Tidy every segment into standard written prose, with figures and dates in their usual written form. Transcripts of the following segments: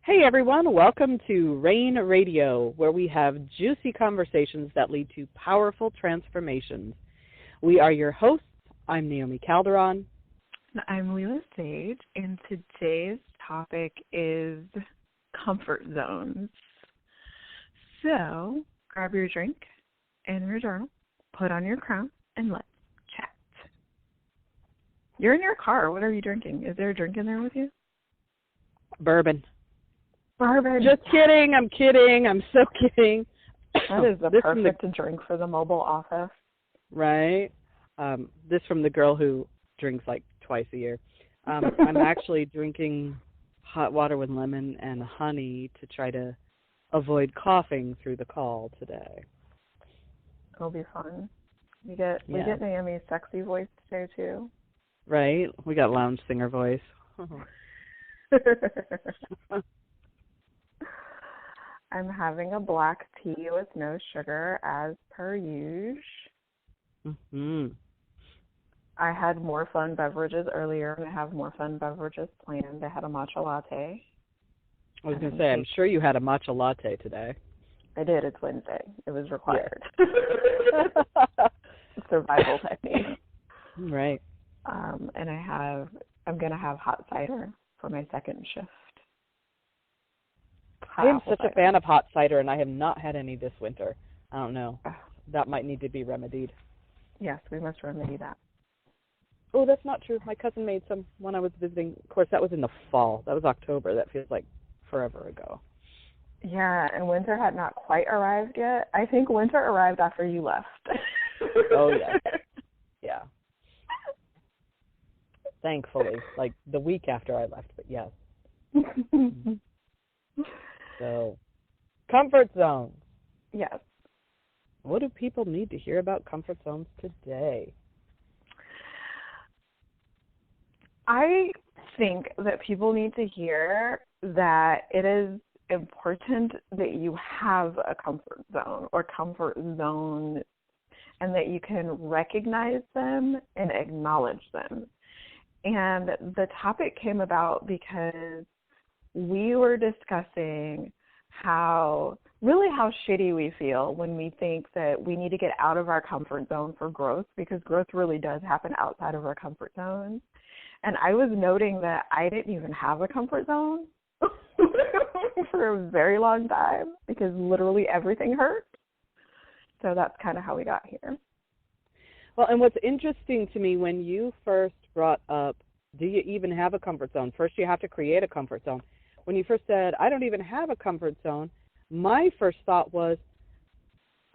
Hey everyone, welcome to Rain Radio, where we have juicy conversations that lead to powerful transformations. We are your hosts. I'm Naomi Calderon. I'm Lila Sage, and today's topic is comfort zones. So, grab your drink and your journal, put on your crown, and let's chat. You're in your car. What are you drinking? Is there a drink in there with you? Bourbon. Bourbon. Just kidding. I'm kidding. I'm so kidding. That is the perfect drink for the mobile office. Right. This from the girl who drinks like twice a year. I'm actually drinking hot water with lemon and honey to try to avoid coughing through the call today. It'll be fun. We get Naomi's sexy voice today too. Right. We got lounge singer voice. I'm having a black tea with no sugar as per usual. Mm-hmm. I had more fun beverages earlier, and I have more fun beverages planned. I had a matcha latte. I was going to say, I'm sure you had a matcha latte today. I did. It's Wednesday. It was required. Survival technique. Right. And I'm going to have hot cider for my second shift. I am such a fan of hot cider, and I have not had any this winter. I don't know. That might need to be remedied. Yes, we must remedy that. Oh, that's not true. My cousin made some when I was visiting. Of course, that was in the fall. That was October. That feels like forever ago. Yeah, and winter had not quite arrived yet. I think winter arrived after you left. Oh, yeah. Yeah. Thankfully, like the week after I left, but yes. So, comfort zones. Yes. What do people need to hear about comfort zones today? I think that people need to hear that it is important that you have a comfort zone or comfort zone and that you can recognize them and acknowledge them. And the topic came about because we were discussing how shitty we feel when we think that we need to get out of our comfort zone for growth, because growth really does happen outside of our comfort zone. And I was noting that I didn't even have a comfort zone for a very long time because literally everything hurt. So that's kind of how we got here. Well, and what's interesting to me, when you first brought up, do you even have a comfort zone? First, you have to create a comfort zone. When you first said, I don't even have a comfort zone, my first thought was,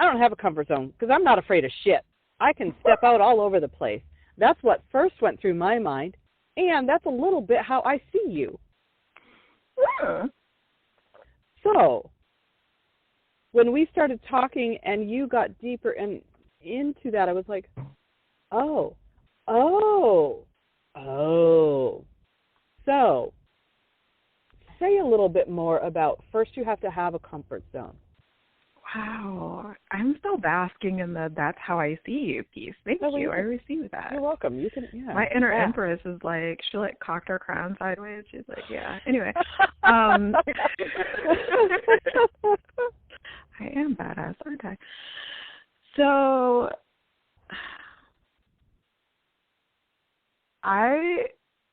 I don't have a comfort zone because I'm not afraid of shit. I can step out all over the place. That's what first went through my mind, and that's a little bit how I see you. Yeah. So, when we started talking and you got deeper into that, I was like, oh. So, say a little bit more about, first you have to have a comfort zone. Wow. I'm still basking in the that's how I see you piece. Thank you. I receive that. You're welcome. You can, yeah. My inner empress is like, she like cocked her crown sideways. She's like, yeah. Anyway. I am badass, aren't I? So I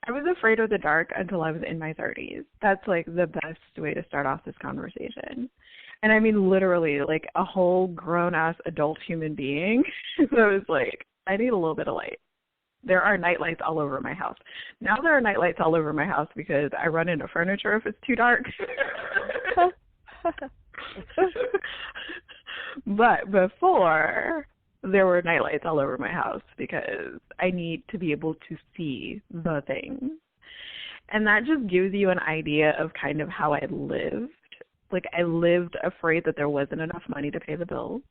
was afraid of the dark until I was in my 30s. That's like the best way to start off this conversation. And I mean literally like a whole grown-ass adult human being. So I was like, I need a little bit of light. There are night lights all over my house. Now there are night lights all over my house because I run into furniture if it's too dark. But before, there were nightlights all over my house because I need to be able to see the things. And that just gives you an idea of kind of how I lived. Like, I lived afraid that there wasn't enough money to pay the bills.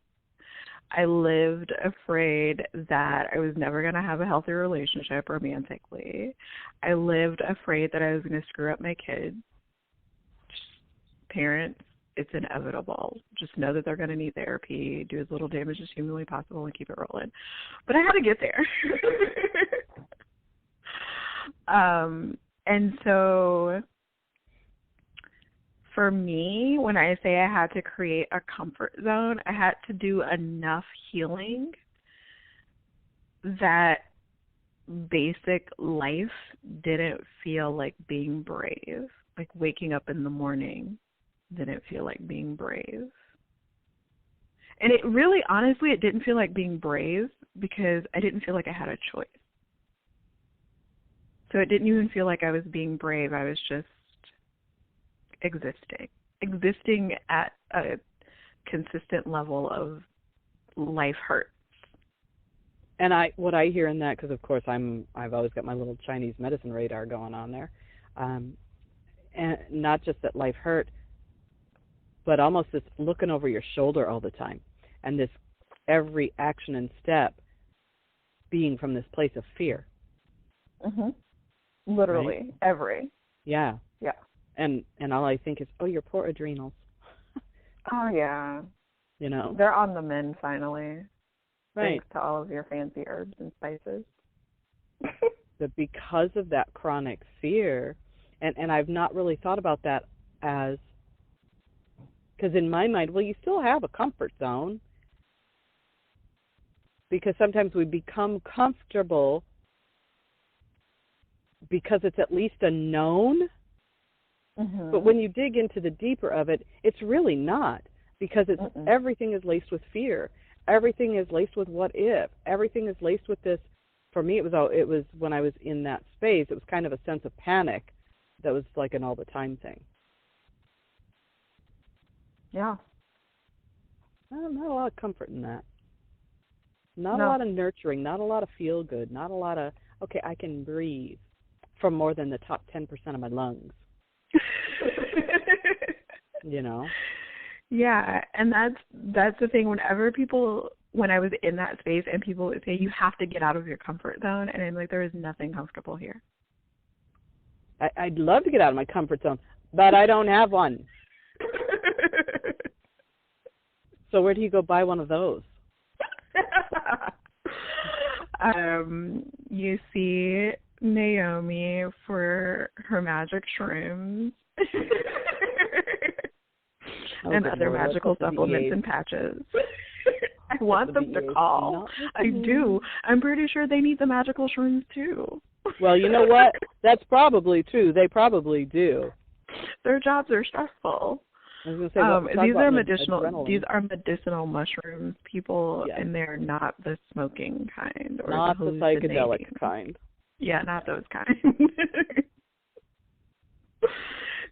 I lived afraid that I was never going to have a healthy relationship romantically. I lived afraid that I was going to screw up my kids. Parents, it's inevitable. Just know that they're going to need therapy, do as little damage as humanly possible, and keep it rolling. But I had to get there. And so for me, when I say I had to create a comfort zone, I had to do enough healing that basic life didn't feel like being brave. Like waking up in the morning didn't feel like being brave. And it really, honestly, it didn't feel like being brave because I didn't feel like I had a choice. So it didn't even feel like I was being brave. I was just existing at a consistent level of life hurt. And what I hear in that, because of course I've always got my little Chinese medicine radar going on there, and not just that life hurt, but almost this looking over your shoulder all the time, and this every action and step being from this place of fear. Mhm. Literally, right? every. Yeah. Yeah. And all I think is, oh, your poor adrenals. Oh yeah. You know. They're on the mend finally. Right. Thanks to all of your fancy herbs and spices. But because of that chronic fear, and I've not really thought about that as, because in my mind, well, you still have a comfort zone, because sometimes we become comfortable because it's at least a known, Mm-hmm. but when you dig into the deeper of it, it's really not, because it's everything is laced with fear. Everything is laced with what if. Everything is laced with this. For me, it was when I was in that space, it was kind of a sense of panic that was like an all the time thing. Yeah. Not a lot of comfort in that. Not No. a lot of nurturing, not a lot of feel good, not a lot of, okay, I can breathe from more than the top 10% of my lungs. You know? Yeah, and that's the thing. When I was in that space and people would say, you have to get out of your comfort zone, and I'm like, there is nothing comfortable here. I'd love to get out of my comfort zone, but I don't have one. So where do you go buy one of those? You see Naomi for her magic shrooms and other magical supplements and patches. I want them to call. I do. I'm pretty sure they need the magical shrooms too. Well, you know what? That's probably true. They probably do. Their jobs are stressful. I was going to say, these are medicinal. Adrenaline. These are medicinal mushrooms. People, and they're not the smoking kind or not the psychedelic kind. Yeah, not those kind.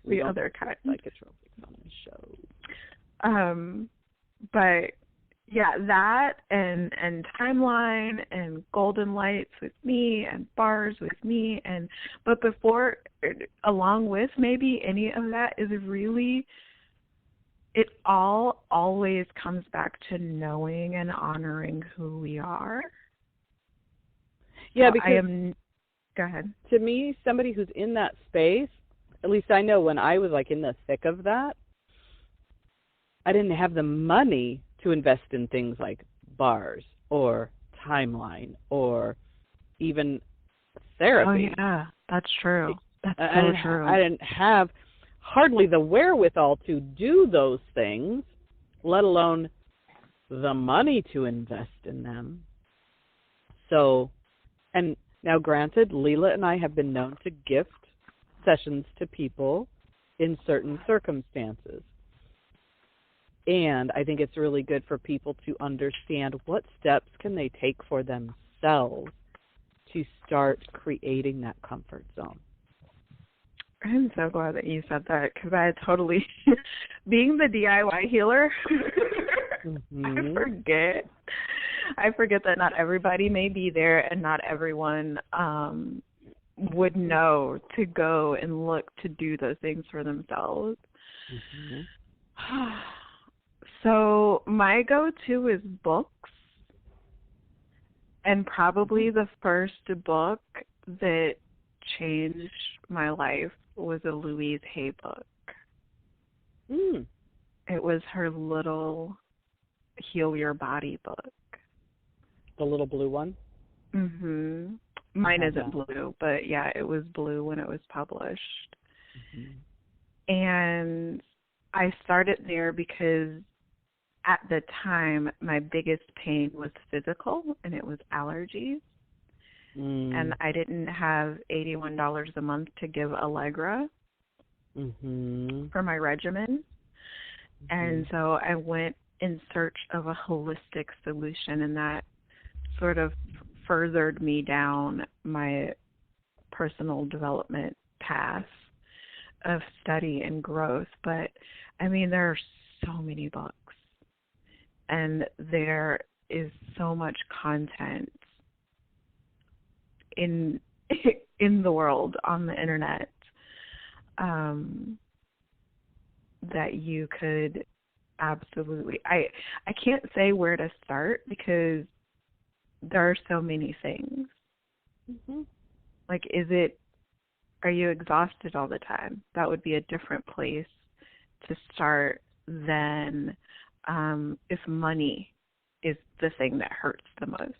The other kind. Psychotropics on the show. But yeah, that and timeline and golden lights with me and bars with me, but before, along with maybe any of that is really, it all always comes back to knowing and honoring who we are. Yeah, because go ahead. To me, somebody who's in that space, at least I know when I was like in the thick of that, I didn't have the money to invest in things like bars or timeline or even therapy. Oh yeah, that's true. That's so true. I didn't have hardly the wherewithal to do those things, let alone the money to invest in them. So, and now granted, Lila and I have been known to gift sessions to people in certain circumstances. And I think it's really good for people to understand what steps can they take for themselves to start creating that comfort zone. I'm so glad that you said that, because I totally, being the DIY healer, I forget that not everybody may be there and not everyone would know to go and look to do those things for themselves. So my go-to is books, and probably the first book that changed my life was a Louise Hay book. It was her little Heal Your Body book. The little blue one? Mm-hmm. Mine isn't blue, but yeah, it was blue when it was published. And I started there because at the time my biggest pain was physical, and it was allergies. And I didn't have $81 a month to give Allegra for my regimen. And so I went in search of a holistic solution, and that sort of furthered me down my personal development path of study and growth. But, I mean, there are so many books, and there is so much content in the world, on the internet, that you could absolutely, I can't say where to start because there are so many things. Like, are you exhausted all the time? That would be a different place to start than if money is the thing that hurts the most,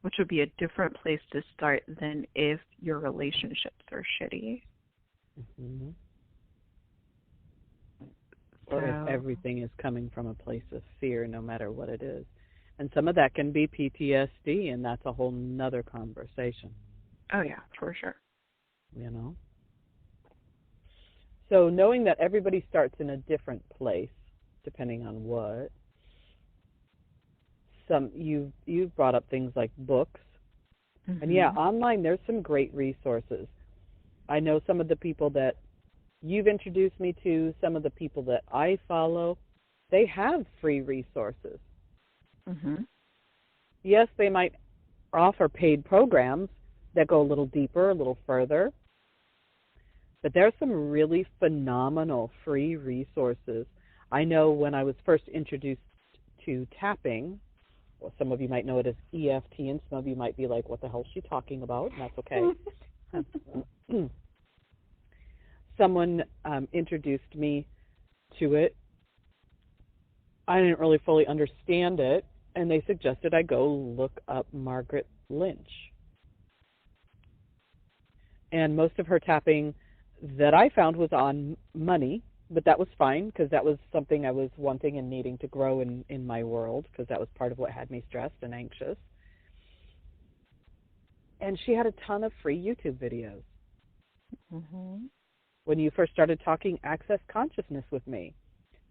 which would be a different place to start than if your relationships are shitty. Or if everything is coming from a place of fear, no matter what it is. And some of that can be PTSD, and that's a whole nother conversation. Oh, yeah, for sure. You know? So knowing that everybody starts in a different place, depending on what, you've brought up things like books. And yeah, online there's some great resources. I know some of the people that you've introduced me to, some of the people that I follow, they have free resources. Yes, they might offer paid programs that go a little deeper, a little further, but there's some really phenomenal free resources. I know when I was first introduced to tapping, well, some of you might know it as EFT, and some of you might be like, what the hell is she talking about? And that's okay. Someone introduced me to it. I didn't really fully understand it, and they suggested I go look up Margaret Lynch. And most of her tapping that I found was on money, but that was fine because that was something I was wanting and needing to grow in my world, because that was part of what had me stressed and anxious. And she had a ton of free YouTube videos. When you first started talking access consciousness with me,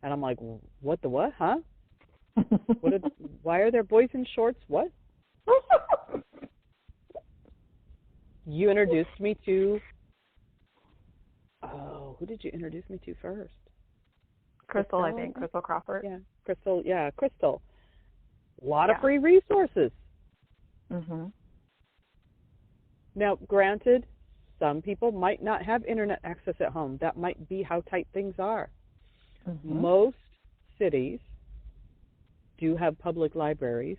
and I'm like, what the what, huh? Why are there boys in shorts? What? You introduced me to, who did you introduce me to first? Crystal, I think. Crystal Crawford. Yeah, Crystal. A lot of free resources. Now, granted, some people might not have internet access at home. That might be how tight things are. Most cities do have public libraries.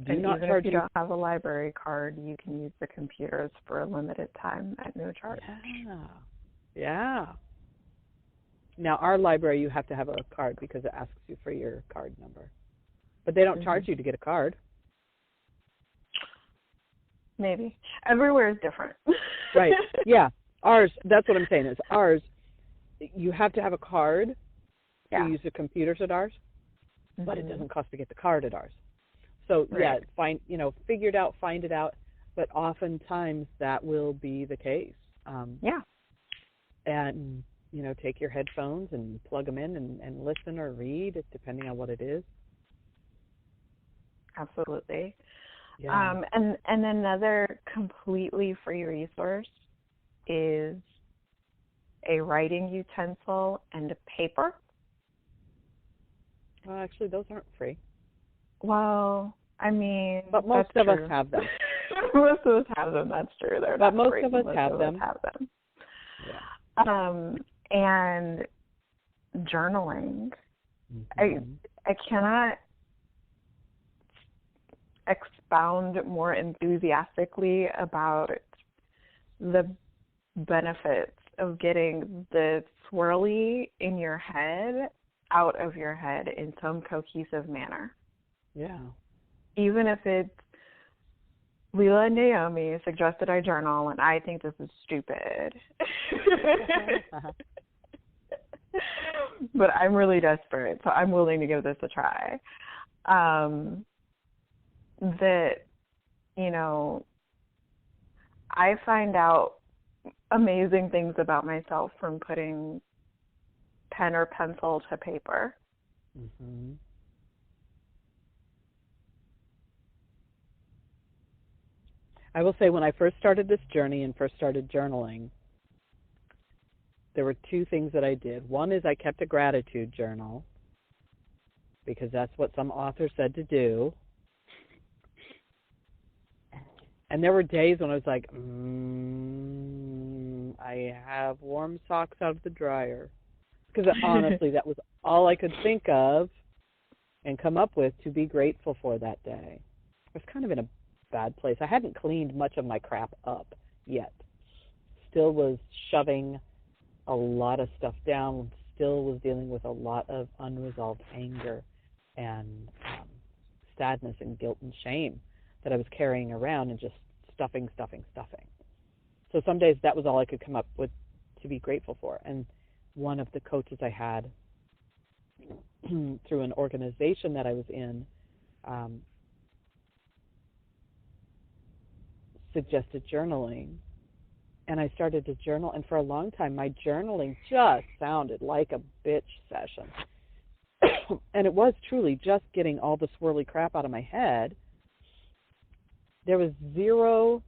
And even if you don't have a library card, you can use the computers for a limited time at no charge. Yeah. Now, our library, you have to have a card because it asks you for your card number. But they don't charge you to get a card. Maybe. Everywhere is different. Right. Yeah. Ours, that's what I'm saying, is ours, you have to have a card to use the computers at ours, but it doesn't cost to get the card at ours. So, figure it out, find it out, but oftentimes that will be the case. And, take your headphones and plug them in and listen or read, depending on what it is. Absolutely. Yeah. And another completely free resource is a writing utensil and a paper. Well, actually, those aren't free. Well, I mean, but most of us have them. Most of us have them. That's true. But most of us have them. Yeah. And journaling. I cannot expound more enthusiastically about the benefits of getting the swirly in your head out of your head in some cohesive manner. Yeah. Even if it's Lila Naomi suggested I journal, and I think this is stupid. but I'm really desperate, so I'm willing to give this a try. That, you know, I find out amazing things about myself from putting pen or pencil to paper. Mm-hmm. I will say when I first started this journey and first started journaling, there were two things that I did. One is I kept a gratitude journal because that's what some author said to do. And there were days when I was like, I have warm socks out of the dryer. Because honestly, that was all I could think of and come up with to be grateful for that day. I was kind of in a bad place. I hadn't cleaned much of my crap up yet. Still was shoving a lot of stuff down. Still was dealing with a lot of unresolved anger and sadness and guilt and shame that I was carrying around and just stuffing. So some days that was all I could come up with to be grateful for. And one of the coaches I had through an organization that I was in suggested journaling. And I started to journal, and for a long time my journaling just sounded like a bitch session. And it was truly just getting all the swirly crap out of my head. There was zero,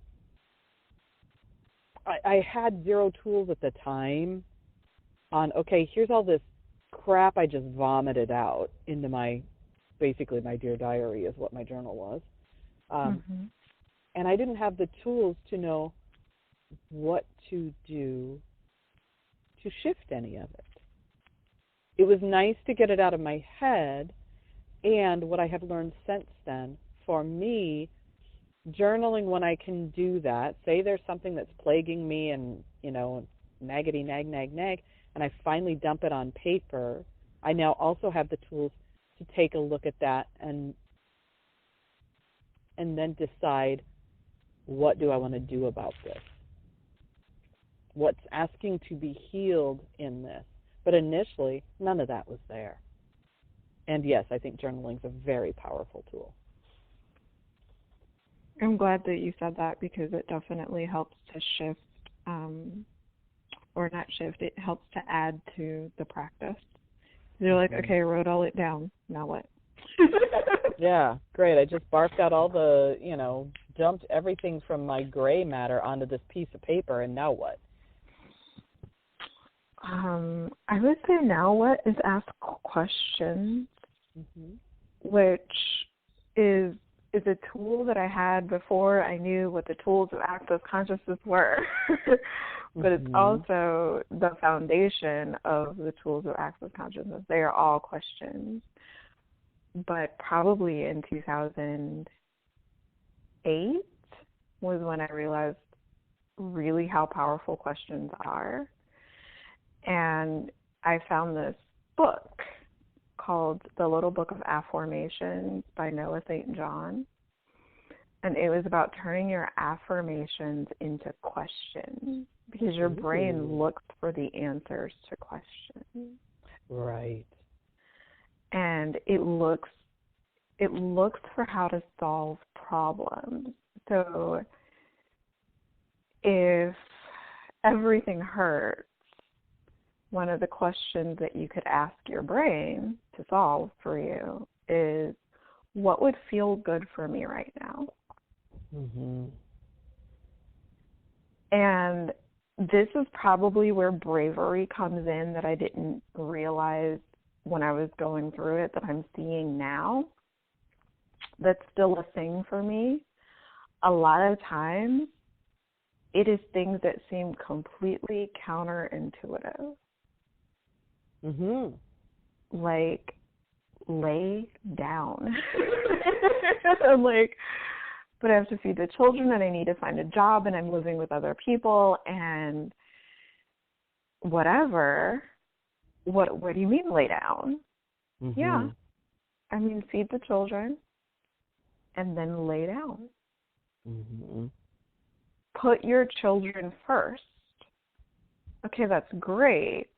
I had zero tools at the time on, okay, here's all this crap I just vomited out into basically my Dear Diary is what my journal was. And I didn't have the tools to know what to do to shift any of it. It was nice to get it out of my head, and what I have learned since then, for me, journaling when I can do that, say there's something that's plaguing me and, naggity, nag, and I finally dump it on paper, I now also have the tools to take a look at that and then decide, what do I want to do about this? What's asking to be healed in this? But initially, none of that was there. And yes, I think journaling is a very powerful tool. I'm glad that you said that because it definitely helps to shift, or not shift, it helps to add to the practice. You're like, okay, I wrote all it down. Now what? Yeah, great. I just barfed out all the, dumped everything from my gray matter onto this piece of paper, and now what? I would say now what is ask questions, which is a tool that I had before I knew what the tools of access consciousness were. But it's also the foundation of the tools of access consciousness. They are all questions. But probably in 2008 was when I realized really how powerful questions are. And I found this book called The Little Book of Affirmations by Noah St. John. And it was about turning your affirmations into questions because your brain looks for the answers to questions. Right. And it looks for how to solve problems. So if everything hurts, one of the questions that you could ask your brain to solve for you is, what would feel good for me right now? And this is probably where bravery comes in that I didn't realize when I was going through it that I'm seeing now. That's still a thing for me. A lot of times, it is things that seem completely counterintuitive. Like, lay down. I'm like, but I have to feed the children and I need to find a job and I'm living with other people and whatever. What do you mean lay down? Yeah. I mean, feed the children and then lay down. Put your children first. Okay, that's great.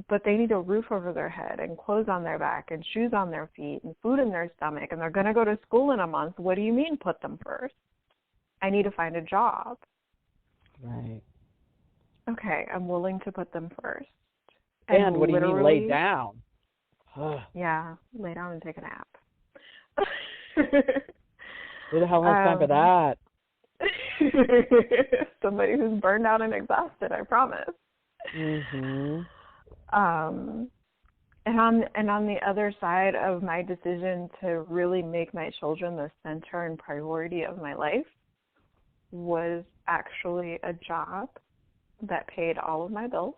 but they need a roof over their head and clothes on their back and shoes on their feet and food in their stomach, and they're going to go to school in a month. What do you mean put them first? I need to find a job. Right. Okay, I'm willing to put them first. And what do you mean lay down? Yeah, lay down and take a nap. Who the hell has time for that? Somebody who's burned out and exhausted, I promise. Mhm. And on the other side of my decision to really make my children the center and priority of my life was actually a job that paid all of my bills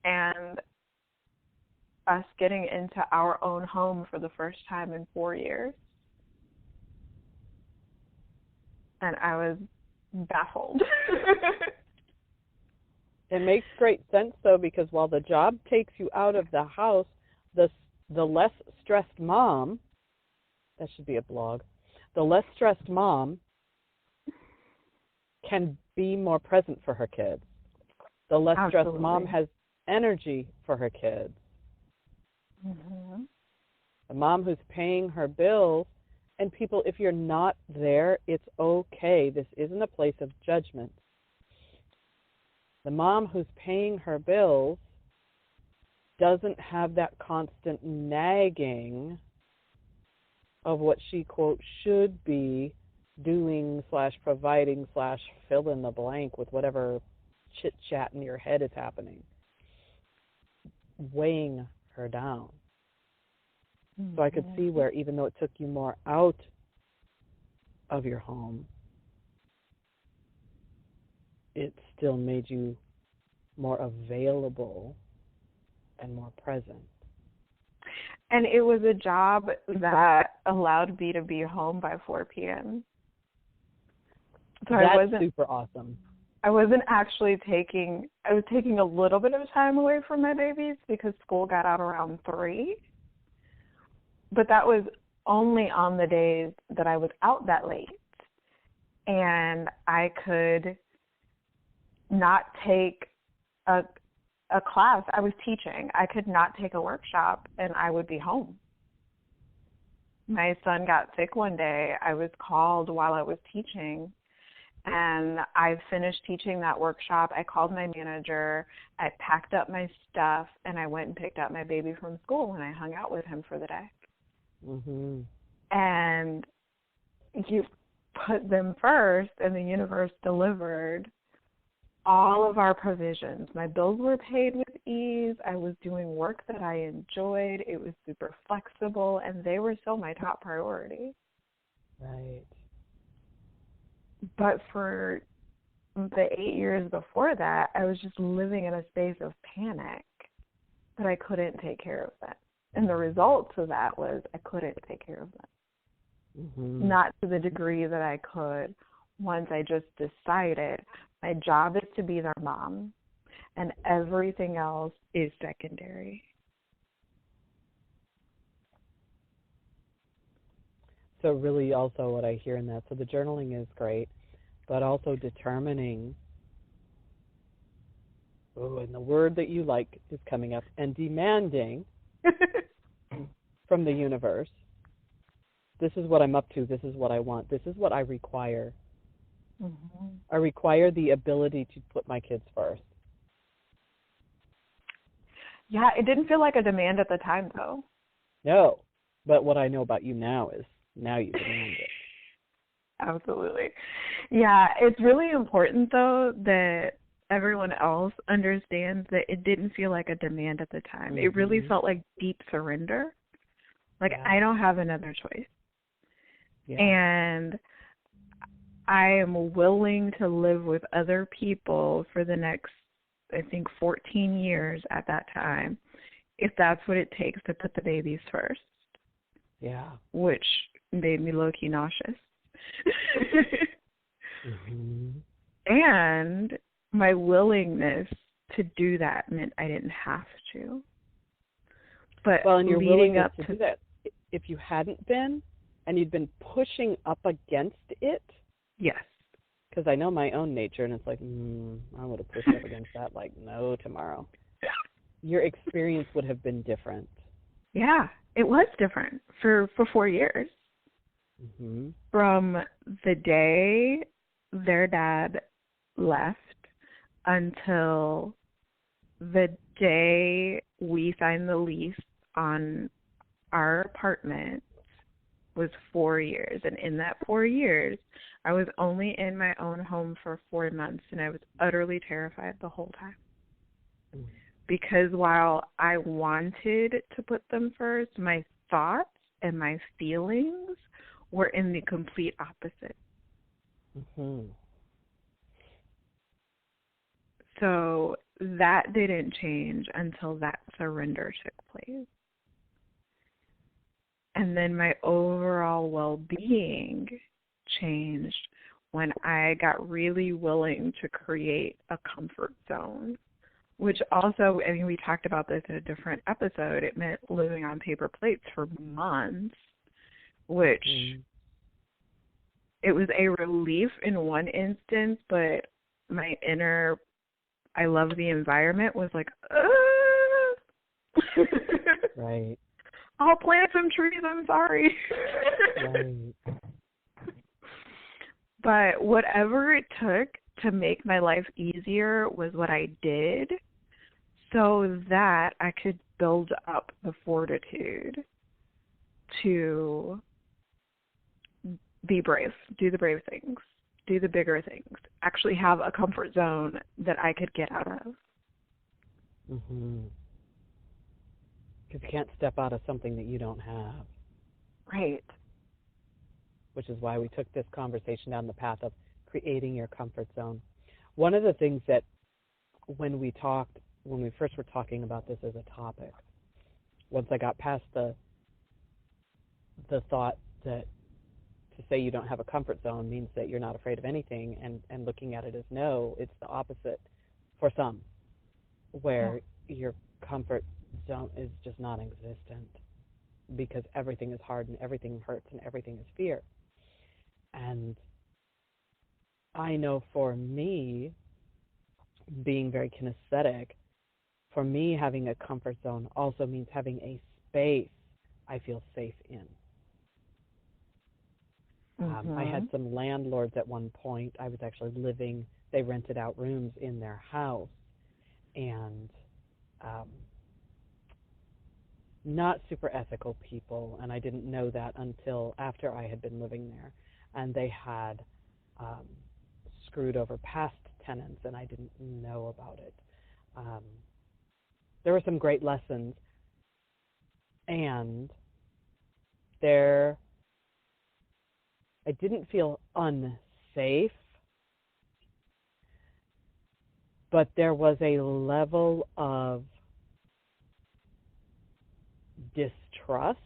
and us getting into our own home for the first time in 4 years. And I was baffled. It makes great sense, though, because while the job takes you out of the house, the less stressed mom, that should be a blog, the less stressed mom can be more present for her kids. The less stressed mom has energy for her kids. Mm-hmm. The mom who's paying her bills, and people, if you're not there, it's okay. This isn't a place of judgment. The mom who's paying her bills doesn't have that constant nagging of what she, quote, should be doing / providing / fill in the blank with whatever chit-chat in your head is happening, weighing her down. Mm-hmm. So I could see where even though it took you more out of your home, it still made you more available and more present. And it was a job that allowed me to be home by 4 p.m. So that's super awesome. I wasn't actually I was taking a little bit of time away from my babies because school got out around 3. But that was only on the days that I was out that late. And I could not take a class. I was teaching. I could not take a workshop, and I would be home. My son got sick one day. I was called while I was teaching, and I finished teaching that workshop. I called my manager. I packed up my stuff, and I went and picked up my baby from school, and I hung out with him for the day. Mm-hmm. And you put them first, and the universe delivered all of our provisions. My bills were paid with ease. I was doing work that I enjoyed. It was super flexible, and they were still my top priority. Right. But for the 8 years before that, I was just living in a space of panic that I couldn't take care of them. And the results of that was I couldn't take care of them. Mm-hmm. Not to the degree that I could once I just decided my job is to be their mom, and everything else is secondary. So really also what I hear in that, so the journaling is great, but also determining, and the word that you like is coming up, and demanding from the universe, this is what I'm up to, this is what I want, this is what I require. Mm-hmm. I require the ability to put my kids first. Yeah, it didn't feel like a demand at the time, though. No, but what I know about you now is now you demand it. Absolutely. Yeah, it's really important, though, that everyone else understands that it didn't feel like a demand at the time. Mm-hmm. It really felt like deep surrender. Like, yeah. I don't have another choice. Yeah. And I am willing to live with other people for the next, I think, 14 years at that time, if that's what it takes to put the babies first. Yeah. Which made me low-key nauseous. Mm-hmm. And my willingness to do that meant I didn't have to. But well, and your leading willingness up to do that, if you hadn't been, and you'd been pushing up against it. Yes. Because I know my own nature, and it's like, I would have pushed up against that like no tomorrow. your experience would have been different. Yeah, it was different for 4 years. Hmm. From the day their dad left until the day we signed the lease on our apartment was 4 years. And in that 4 years, I was only in my own home for 4 months, and I was utterly terrified the whole time. Because while I wanted to put them first, my thoughts and my feelings were in the complete opposite. Hmm. So that didn't change until that surrender took place. And then my overall well-being changed when I got really willing to create a comfort zone, which also, I mean, we talked about this in a different episode. It meant living on paper plates for months, which it was a relief in one instance, but my inner, I love the environment was like, Right. I'll plant some trees, I'm sorry. Right. But whatever it took to make my life easier was what I did so that I could build up the fortitude to be brave, do the brave things, do the bigger things, actually have a comfort zone that I could get out of. Mm-hmm. Because you can't step out of something that you don't have. Right. Which is why we took this conversation down the path of creating your comfort zone. One of the things that when we first were talking about this as a topic, once I got past the thought that to say you don't have a comfort zone means that you're not afraid of anything, and looking at it as no, it's the opposite for some, where your comfort zone is just non-existent because everything is hard and everything hurts and everything is fear. And I know for me, being very kinesthetic, for me having a comfort zone also means having a space I feel safe in. I had some landlords at one point. I was actually living, they rented out rooms in their house, and not super ethical people, and I didn't know that until after I had been living there. And they had screwed over past tenants, and I didn't know about it. There were some great lessons, and I didn't feel unsafe, but there was a level of distrust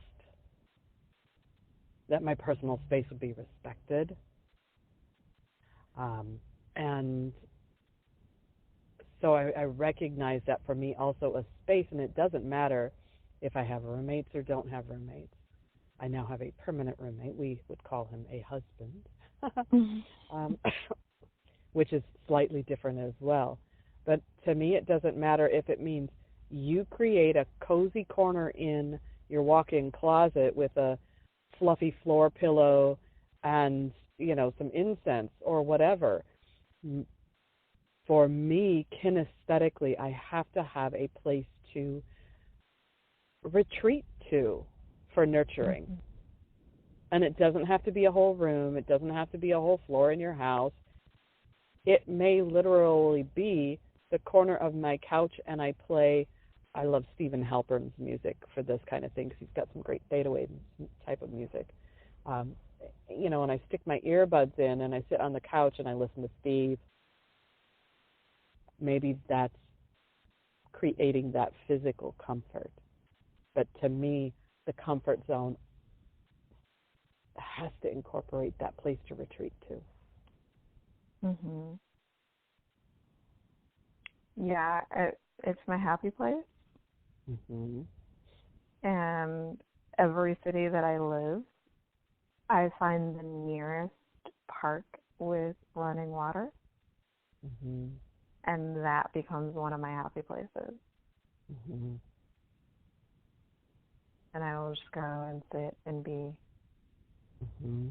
that my personal space would be respected. And so I recognize that for me also a space, and it doesn't matter if I have roommates or don't have roommates. I now have a permanent roommate. We would call him a husband, which is slightly different as well. But to me, it doesn't matter if it means you create a cozy corner in your walk-in closet with a fluffy floor pillow and, some incense or whatever. For me, kinesthetically, I have to have a place to retreat to for nurturing. And it doesn't have to be a whole room. It doesn't have to be a whole floor in your house. It may literally be the corner of my couch, and I love Stephen Halpern's music for this kind of thing because he's got some great theta wave type of music. And I stick my earbuds in and I sit on the couch and I listen to Steve. Maybe that's creating that physical comfort. But to me, the comfort zone has to incorporate that place to retreat to. Yeah, it's my happy place. And every city that I live, I find the nearest park with running water. And that becomes one of my happy places. Mm-hmm. And I will just go and sit and be. Mm-hmm.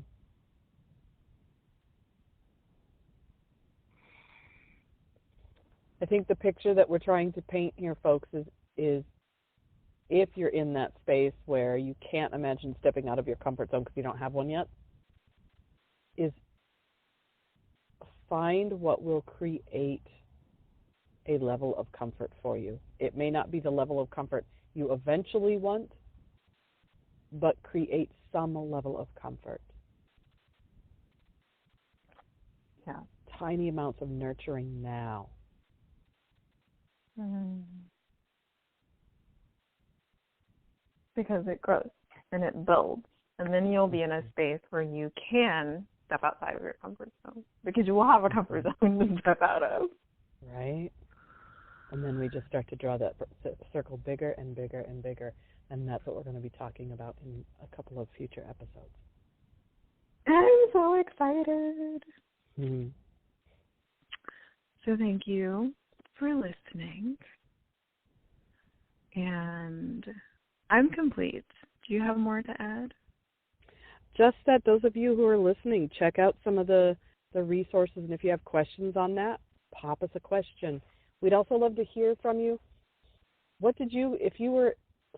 I think the picture that we're trying to paint here, folks, is if you're in that space where you can't imagine stepping out of your comfort zone because you don't have one yet, is find what will create a level of comfort for you. It may not be the level of comfort you eventually want, but create some level of comfort. Yeah. Tiny amounts of nurturing now. Because it grows and it builds. And then you'll be in a space where you can step outside of your comfort zone because you will have a comfort zone to step out of. Right? And then we just start to draw that circle bigger and bigger and bigger. And that's what we're going to be talking about in a couple of future episodes. I'm so excited. Mm-hmm. So thank you for listening. And I'm complete. Do you have more to add? Just that those of you who are listening, check out some of the resources. And if you have questions on that, pop us a question. We'd also love to hear from you. If you were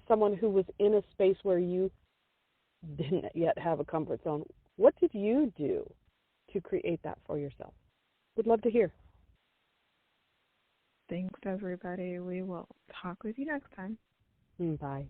someone who was in a space where you didn't yet have a comfort zone, what did you do to create that for yourself? We'd love to hear. Thanks, everybody. We will talk with you next time. Bye.